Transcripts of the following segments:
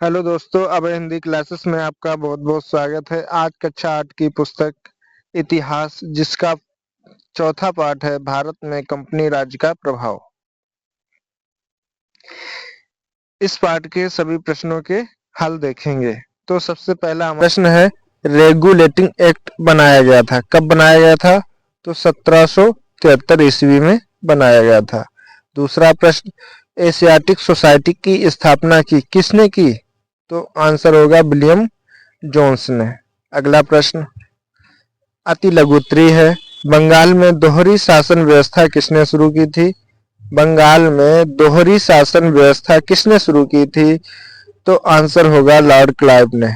Hello दोस्तों, अब Hindi classes में आपका बहुत-बहुत स्वागत है। आज कक्षा 8 की पुस्तक इतिहास, जिसका चौथा पाठ है भारत में कंपनी राज का प्रभाव। इस पाठ के सभी प्रश्नों के हल देखेंगे। तो सबसे पहला प्रश्न है, रेगुलेटिंग एक्ट बनाया गया था। कब बनाया गया था? तो 1773 ईस्वी में बनाया गया था। दूसरा प्रश्न, एशियाटिक सोसाइटी की स्थापना किसने की? तो आंसर होगा विलियम जोन्स ने। अगला प्रश्न अति लघु उत्तरीय है। बंगाल में दोहरी शासन व्यवस्था किसने शुरू की थी? बंगाल में दोहरी शासन व्यवस्था किसने शुरू की थी? तो आंसर होगा लॉर्ड क्लाइव ने।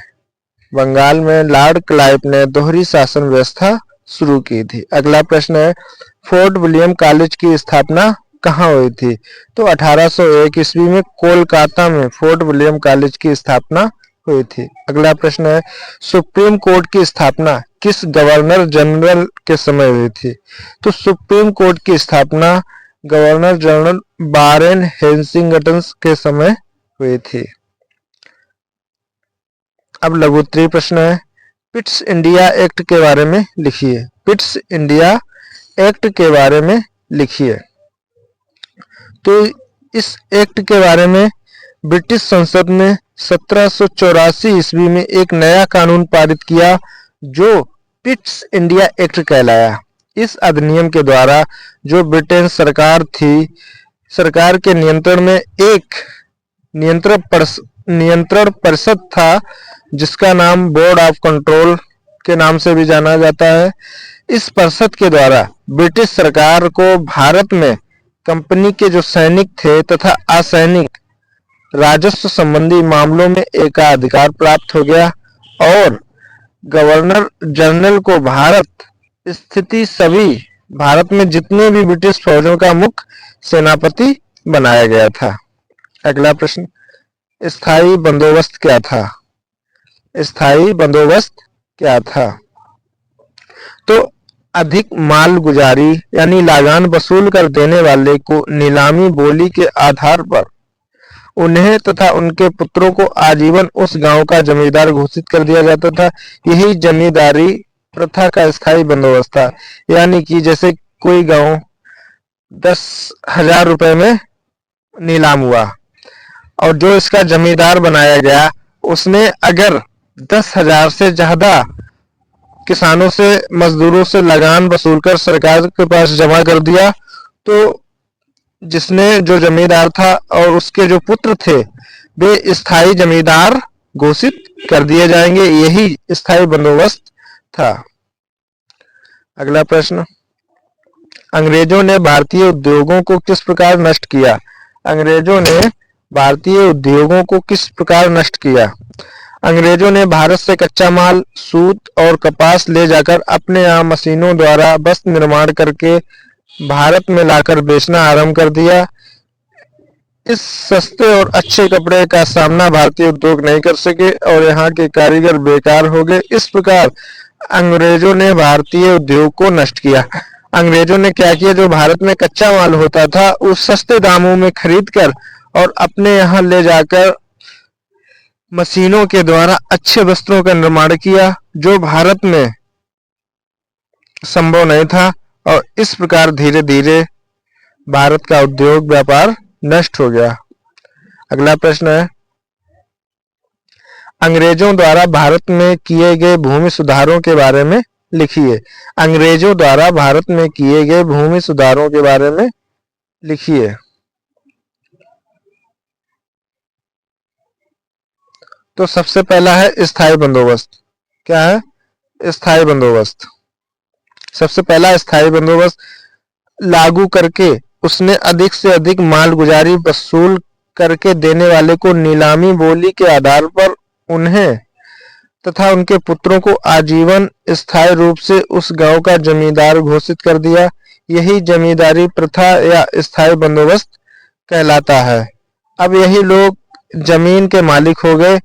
बंगाल में लॉर्ड क्लाइव ने दोहरी शासन व्यवस्था शुरू की थी। अगला प्रश्न है, फोर्ट विलियम कॉलेज की स्थापना कहाँ हुई थी? तो 1801 ईस्वी में कोलकाता में फोर्ट विलियम कॉलेज की स्थापना हुई थी। अगला प्रश्न है, सुप्रीम कोर्ट की स्थापना किस गवर्नर जनरल के समय हुई थी? तो सुप्रीम कोर्ट की स्थापना गवर्नर जनरल वारेन हेस्टिंग्स के समय हुई थी। अब लघु उत्तरीय प्रश्न है, पिट्स इंडिया एक्ट के बारे में लिखिए। पिट्स इंडिया एक्ट के बारे में लिखिए। तो इस एक्ट के बारे में ब्रिटिश संसद ने 1784 ईस्वी में एक नया कानून पारित किया, जो पिट्स इंडिया एक्ट कहलाया। इस अधिनियम के द्वारा जो ब्रिटेन सरकार थी, सरकार के नियंत्रण में एक नियंत्रण परिषद था, जिसका नाम बोर्ड ऑफ कंट्रोल के नाम से भी जाना जाता है। इस परिषद के द्वारा ब्रिटिश सरकार को भारत में कंपनी के जो सैनिक थे तथा असैनिक राजस्व संबंधी मामलों में एकाधिकार प्राप्त हो गया और गवर्नर जनरल को भारत में जितने भी ब्रिटिश फौजों का मुख्य सेनापति बनाया गया था। अगला प्रश्न, स्थायी बंदोबस्त क्या था? स्थायी बंदोबस्त क्या था? तो अधिक माल गुजारी यानी लागान वसूल कर देने वाले को नीलामी बोली के आधार पर उन्हें तथा उनके पुत्रों को आजीवन उस गांव का जमींदार घोषित कर दिया जाता था। यही जमींदारी प्रथा का स्थायी बंदोबस्त था। यानी कि जैसे कोई गांव 10,000 रुपए में नीलाम हुआ और जो इसका जमींदार बनाया गया, उसने अगर 10,000 से ज्यादा किसानों से, मजदूरों से लगान वसूल कर सरकार के पास जमा कर दिया, तो जिसने जो जमींदार था और उसके जो पुत्र थे, वे स्थायी जमींदार घोषित कर दिए जाएंगे। यही स्थायी बंदोबस्त था। अगला प्रश्न, अंग्रेजों ने भारतीय उद्योगों को किस प्रकार नष्ट किया? अंग्रेजों ने भारतीय उद्योगों को किस प्रकार नष्ट किया? अंग्रेजों ने भारत से कच्चा माल, सूत और कपास ले जाकर अपने यहाँ मशीनों द्वारा वस्त्र निर्माण करके भारत में लाकर बेचना आरंभ कर दिया। इस सस्ते और अच्छे कपड़े का सामना भारतीय उद्योग नहीं कर सके और यहाँ के कारीगर बेकार हो गए। इस प्रकार अंग्रेजों ने भारतीय उद्योग को नष्ट किया। अंग्रेजों ने क्या किया, जो भारत में कच्चा माल होता था उस सस्ते दामों में खरीद कर और अपने यहाँ ले जाकर मशीनों के द्वारा अच्छे वस्त्रों का निर्माण किया, जो भारत में संभव नहीं था। और इस प्रकार धीरे धीरे भारत का उद्योग व्यापार नष्ट हो गया। अगला प्रश्न है, अंग्रेजों द्वारा भारत में किए गए भूमि सुधारों के बारे में लिखिए। अंग्रेजों द्वारा भारत में किए गए भूमि सुधारों के बारे में लिखिए। तो सबसे पहला है स्थायी बंदोबस्त। क्या है? स्थायी बंदोबस्त। सबसे पहला स्थायी बंदोबस्त लागू करके उसने अधिक से अधिक माल गुजारी वसूल करके देने वाले को नीलामी बोली के आधार पर उन्हें तथा उनके पुत्रों को आजीवन स्थायी रूप से उस गांव का जमींदार घोषित कर दिया। यही जमींदारी प्रथा या स्थायी बंदोबस्त कहलाता है। अब यही लोग जमीन के मालिक हो गए,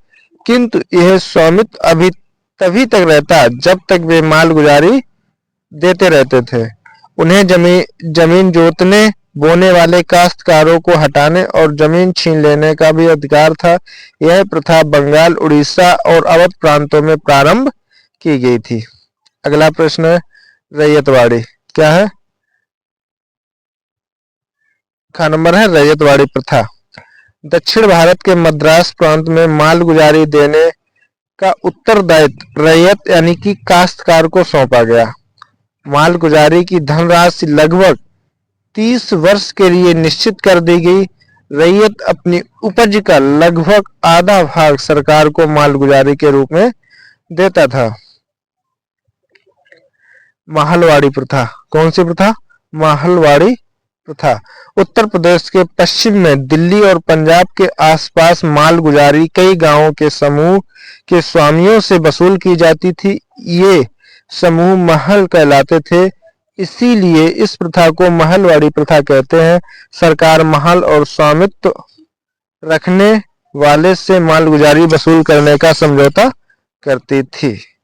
किंतु यह स्वामित्व अभी तभी तक रहता जब तक वे माल गुजारी देते रहते थे। उन्हें जमीन जोतने बोने वाले काश्तकारों को हटाने और जमीन छीन लेने का भी अधिकार था। यह प्रथा बंगाल, उड़ीसा और अवध प्रांतों में प्रारंभ की गई थी। अगला प्रश्न है रैयतवाड़ी क्या है? का नंबर है रैयतवाड़ी प्रथा। दक्षिण भारत के मद्रास प्रांत में मालगुजारी देने का उत्तरदायित्व रैयत यानी कि काश्तकार को सौंपा गया। मालगुजारी की धनराशि लगभग 30 वर्ष के लिए निश्चित कर दी गई। रैयत अपनी उपज का लगभग आधा भाग सरकार को मालगुजारी के रूप में देता था। महलवाड़ी प्रथा। कौन सी प्रथा? महलवाड़ी प्रथा। उत्तर प्रदेश के पश्चिम में दिल्ली और पंजाब के आसपास मालगुजारी कई गांवों के समूह के स्वामियों से वसूल की जाती थी। ये समूह महल कहलाते थे, इसीलिए इस प्रथा को महलवाड़ी प्रथा कहते हैं। सरकार महल और स्वामित्व रखने वाले से मालगुजारी वसूल करने का समझौता करती थी।